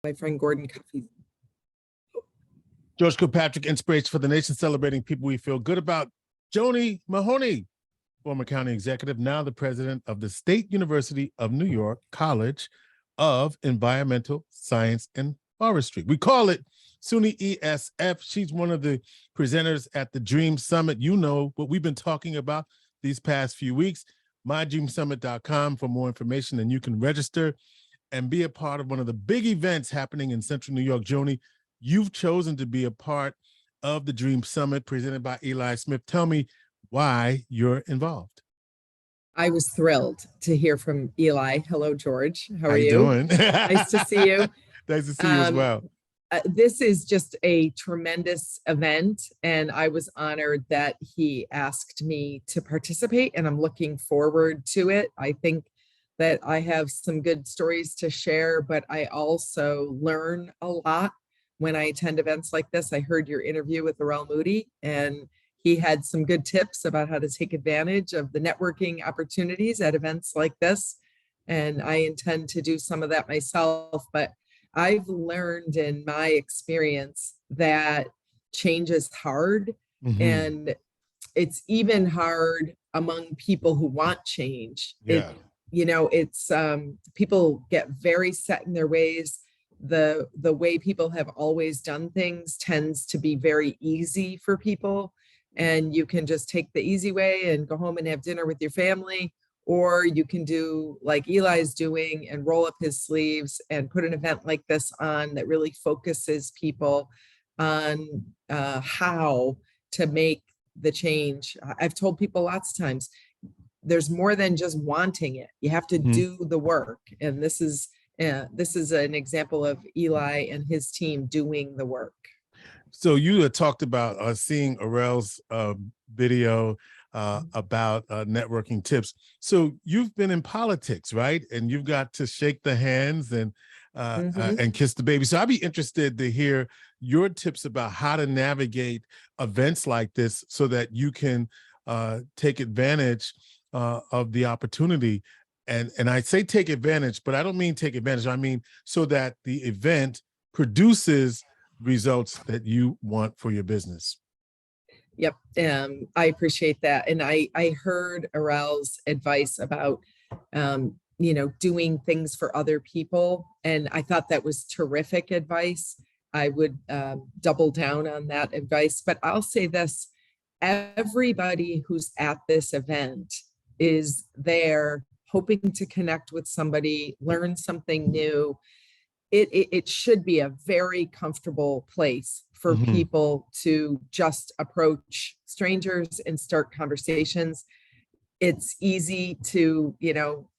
my friend Gordon Cuffey. George Kilpatrick, inspiration for the nation, celebrating people we feel good about. Joni Mahoney, former county executive, now the president of the State University of New York College of Environmental Science and Forestry. We call it SUNY ESF. She's one of the presenters at the Dream Summit. You know what we've been talking about these past few weeks. mydreamsummit.com for more information, and you can register and be a part of one of the big events happening in Central New York. Joni, you've chosen to be a part of the Dream Summit presented by Eli Smith. Tell me why you're involved. I was thrilled to hear from Eli. Hello, George. How are you doing? Nice to see you. Nice to see you as well. This is just a tremendous event, and I was honored that he asked me to participate, and I'm looking forward to it. I think that I have some good stories to share, but I also learn a lot when I attend events like this. I heard your interview with Laurel Moody, and he had some good tips about how to take advantage of the networking opportunities at events like this. And I intend to do some of that myself, but I've learned in my experience that change is hard, and it's even hard among people who want change. Yeah. It's people get very set in their ways. The way people have always done things tends to be very easy for people, and you can just take the easy way and go home and have dinner with your family, or you can do like Eli's doing and roll up his sleeves and put an event like this on that really focuses people on how to make the change. I've told people lots of times, there's more than just wanting it. You have to do the work. And this is an example of Eli and his team doing the work. So you had talked about seeing Arel's video about networking tips. So you've been in politics, right? And you've got to shake the hands and kiss the baby. So I'd be interested to hear your tips about how to navigate events like this so that you can take advantage of the opportunity. And I say take advantage, but I don't mean take advantage. I mean so that the event produces results that you want for your business. Yep. I appreciate that. And I heard Arel's advice about, doing things for other people. And I thought that was terrific advice. I would double down on that advice. But I'll say this, everybody who's at this event is there hoping to connect with somebody, learn something new. It should be a very comfortable place for people to just approach strangers and start conversations. It's easy to,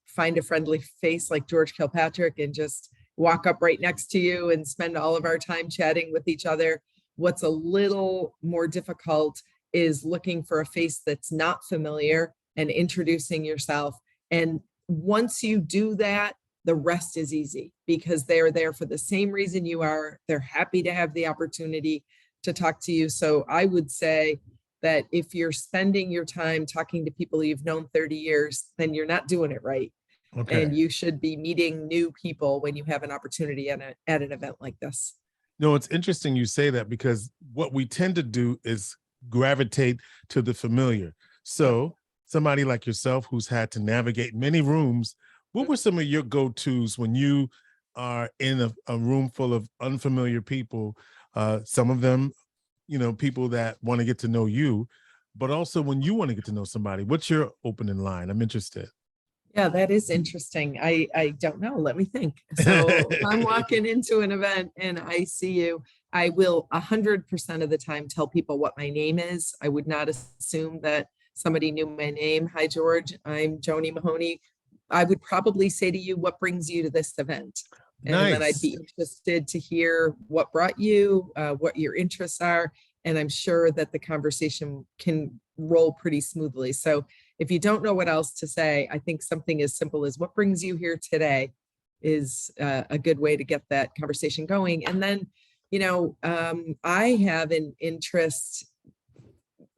find a friendly face like George Kilpatrick and just walk up right next to you and spend all of our time chatting with each other. What's a little more difficult is looking for a face that's not familiar and introducing yourself. And once you do that, the rest is easy because they're there for the same reason you are. They're happy to have the opportunity to talk to you. So I would say that if you're spending your time talking to people you've known 30 years, then you're not doing it right. Okay. And you should be meeting new people when you have an opportunity at an event like this. No, it's interesting you say that because what we tend to do is gravitate to the familiar. So somebody like yourself who's had to navigate many rooms, what were some of your go-tos when you are in a room full of unfamiliar people? Some of them, people that want to get to know you, but also when you want to get to know somebody, what's your opening line? I'm interested. Yeah, that is interesting. I don't know. Let me think. So if I'm walking into an event and I see you, I will 100% of the time tell people what my name is. I would not assume that somebody knew my name. Hi, George. I'm Joni Mahoney. I would probably say to you, what brings you to this event? And then I'd be interested to hear what brought you, what your interests are. And I'm sure that the conversation can roll pretty smoothly. So if you don't know what else to say, I think something as simple as what brings you here today is a good way to get that conversation going. And then, I have an interest,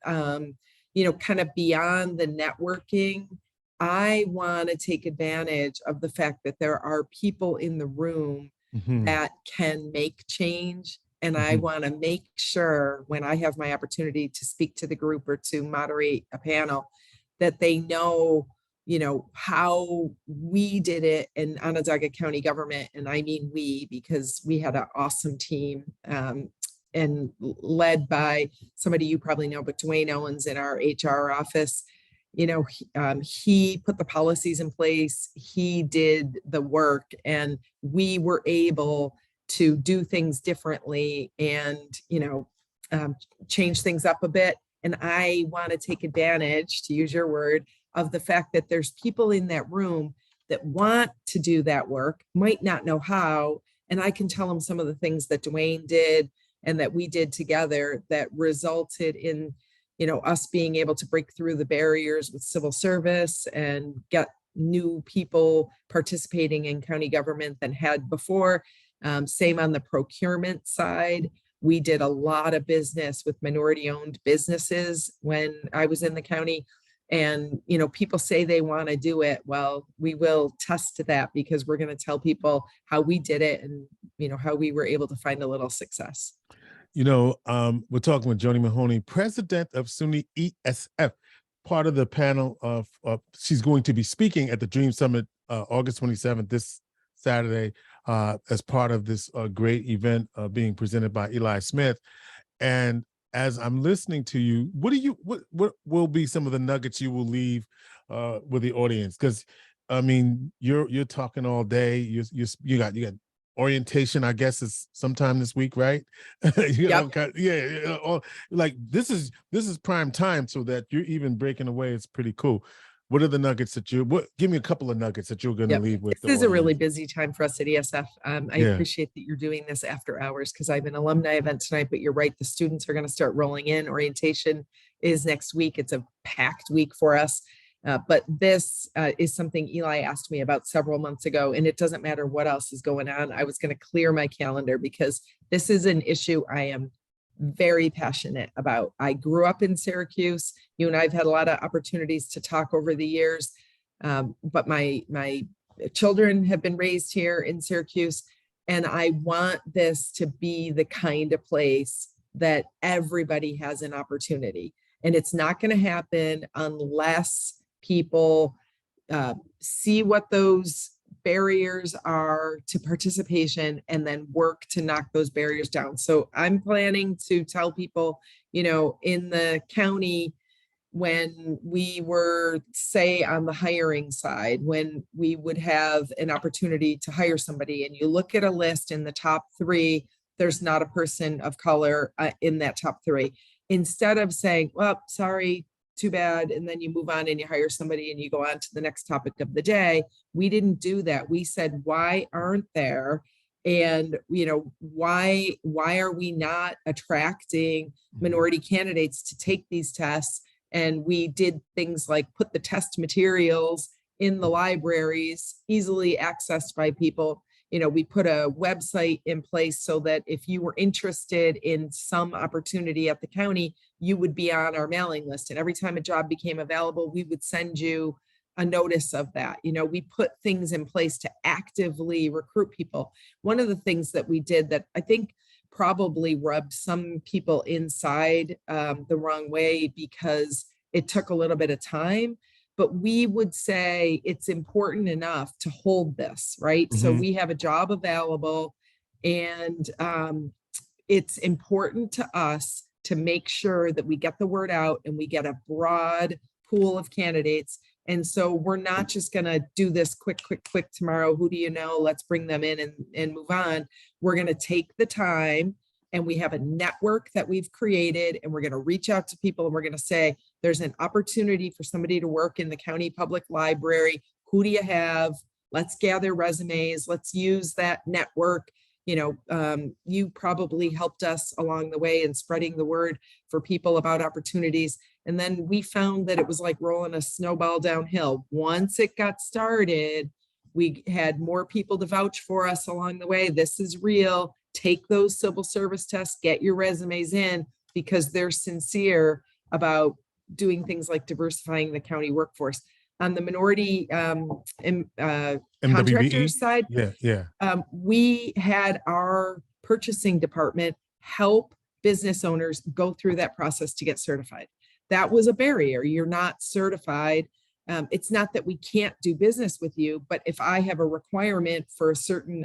kind of beyond the networking. I want to take advantage of the fact that there are people in the room Mhm. that can make change. And I Mhm. want to make sure when I have my opportunity to speak to the group or to moderate a panel, that they know, how we did it in Onondaga County government. And I mean we, because we had an awesome team, and led by somebody you probably know, but Dwayne Owens in our HR office. He put the policies in place, he did the work, and we were able to do things differently and, change things up a bit. And I want to take advantage, to use your word, of the fact that there's people in that room that want to do that work, might not know how. And I can tell them some of the things that Dwayne did and that we did together that resulted in, us being able to break through the barriers with civil service and get new people participating in county government than had before. Same on the procurement side. We did a lot of business with minority-owned businesses when I was in the county. And, people say they want to do it. Well, we will test that, because we're going to tell people how we did it and, how we were able to find a little success. We're talking with Joni Mahoney, president of SUNY ESF, part of the panel of she's going to be speaking at the Dream Summit August 27th, this Saturday, as part of this great event being presented by Eli Smith. And as I'm listening to you, what will be some of the nuggets you will leave with the audience? Because I mean, you're talking all day. You got orientation, I guess, is sometime this week, right? Yep. Like this is prime time, so that you're even breaking away. It's pretty cool. What are the nuggets that give me a couple of nuggets that you're going to Yep. leave with the This is a really audience? busy time for us at ESF. I Yeah. appreciate that you're doing this after hours, because I have an alumni event tonight, but you're right. The students are going to start rolling in. Orientation is next week. It's a packed week for us. But this is something Eli asked me about several months ago, and it doesn't matter what else is going on. I was going to clear my calendar because this is an issue I am very passionate about. I grew up in Syracuse. You and I've had a lot of opportunities to talk over the years. But my children have been raised here in Syracuse, and I want this to be the kind of place that everybody has an opportunity. And it's not going to happen unless people see what those barriers are to participation and then work to knock those barriers down. So I'm planning to tell people, in the county, when we were, say, on the hiring side, when we would have an opportunity to hire somebody and you look at a list in the top 3, there's not a person of color in that top 3. Instead of saying, well, sorry, too bad, and then you move on and you hire somebody and you go on to the next topic of the day, we didn't do that. We said, why aren't there? And, why are we not attracting minority candidates to take these tests? And we did things like put the test materials in the libraries, easily accessed by people. We put a website in place so that if you were interested in some opportunity at the county, you would be on our mailing list. And every time a job became available, we would send you a notice of that. We put things in place to actively recruit people. One of the things that we did that I think probably rubbed some people inside the wrong way, because it took a little bit of time, but we would say it's important enough to hold this, right? So we have a job available, and it's important to us to make sure that we get the word out and we get a broad pool of candidates. And so we're not just going to do this quick tomorrow. Who do you know? Let's bring them in and move on. We're going to take the time, and we have a network that we've created, and we're going to reach out to people, and we're going to say, there's an opportunity for somebody to work in the county public library. Who do you have? Let's gather resumes. Let's use that network. You probably helped us along the way in spreading the word for people about opportunities. And then we found that it was like rolling a snowball downhill. Once it got started, we had more people to vouch for us along the way. This is real. Take those civil service tests, get your resumes in, because they're sincere about doing things like diversifying the county workforce. On the minority MWBE? contractors side, Yeah. we had our purchasing department help business owners go through that process to get certified. That was a barrier. You're not certified. It's not that we can't do business with you, but if I have a requirement for a certain,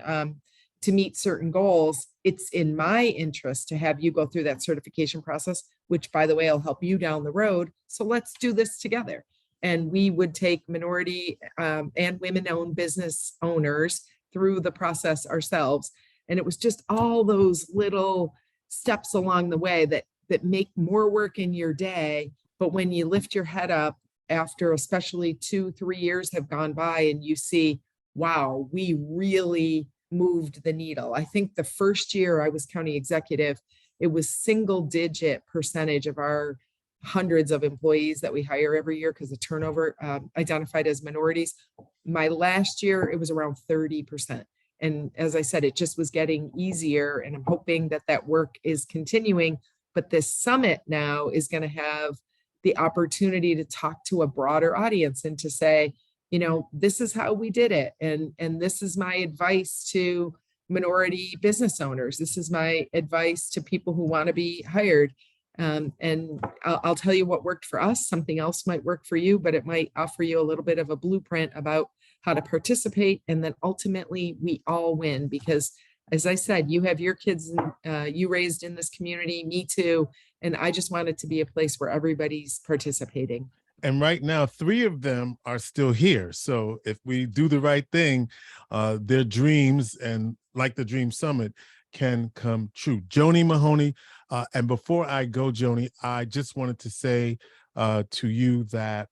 to meet certain goals, it's in my interest to have you go through that certification process, which, by the way, will help you down the road. So let's do this together. And we would take minority and women-owned business owners through the process ourselves. And it was just all those little steps along the way that make more work in your day. But when you lift your head up after especially 2-3 years have gone by and you see, wow, we really moved the needle. I think the first year I was county executive, it was single-digit percentage of our hundreds of employees that we hire every year because the turnover identified as minorities. My last year, it was around 30%. And as I said, it just was getting easier. And I'm hoping that that work is continuing. But this summit now is going to have the opportunity to talk to a broader audience and to say, you know, this is how we did it. And this is my advice to minority business owners. This is my advice to people who want to be hired. And I'll tell you what worked for us. Something else might work for you, but it might offer you a little bit of a blueprint about how to participate. And then ultimately we all win because, as I said, you have your kids, you raised in this community, me too. And I just want it to be a place where everybody's participating. And right now, 3 of them are still here. So if we do the right thing, their dreams, and like the Dream Summit, can come true. Joni Mahoney. And before I go, Joni, I just wanted to say to you that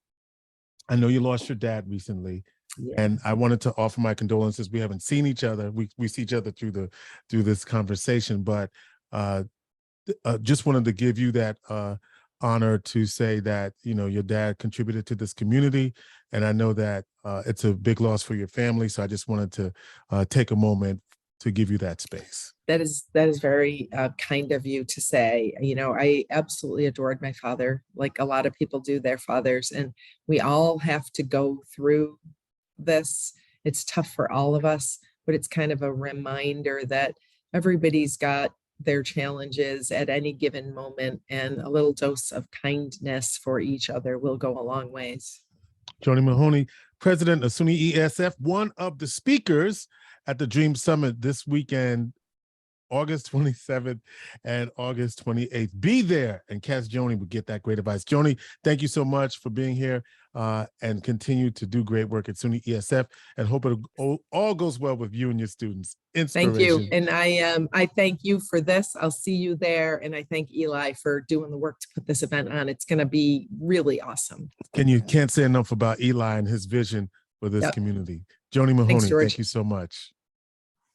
I know you lost your dad recently. Yeah. And I wanted to offer my condolences. We haven't seen each other. We see each other through this conversation, but just wanted to give you that honor to say that, you know, your dad contributed to this community. And I know that it's a big loss for your family. So I just wanted to take a moment to give you that space. That is very kind of you to say. You know, I absolutely adored my father, like a lot of people do their fathers, and we all have to go through this. It's tough for all of us, but it's kind of a reminder that everybody's got their challenges at any given moment, and a little dose of kindness for each other will go a long ways. Joni Mahoney, president of SUNY ESF, one of the speakers at the Dream Summit this weekend, August 27th and August 28th. Be there, and catch Joni would get that great advice. Joni, thank you so much for being here and continue to do great work at SUNY ESF, and hope it all goes well with you and your students. Inspiration. Thank you. And I thank you for this. I'll see you there. And I thank Eli for doing the work to put this event on. It's going to be really awesome. Can't say enough about Eli and his vision for this community. Joni Mahoney, thank you so much.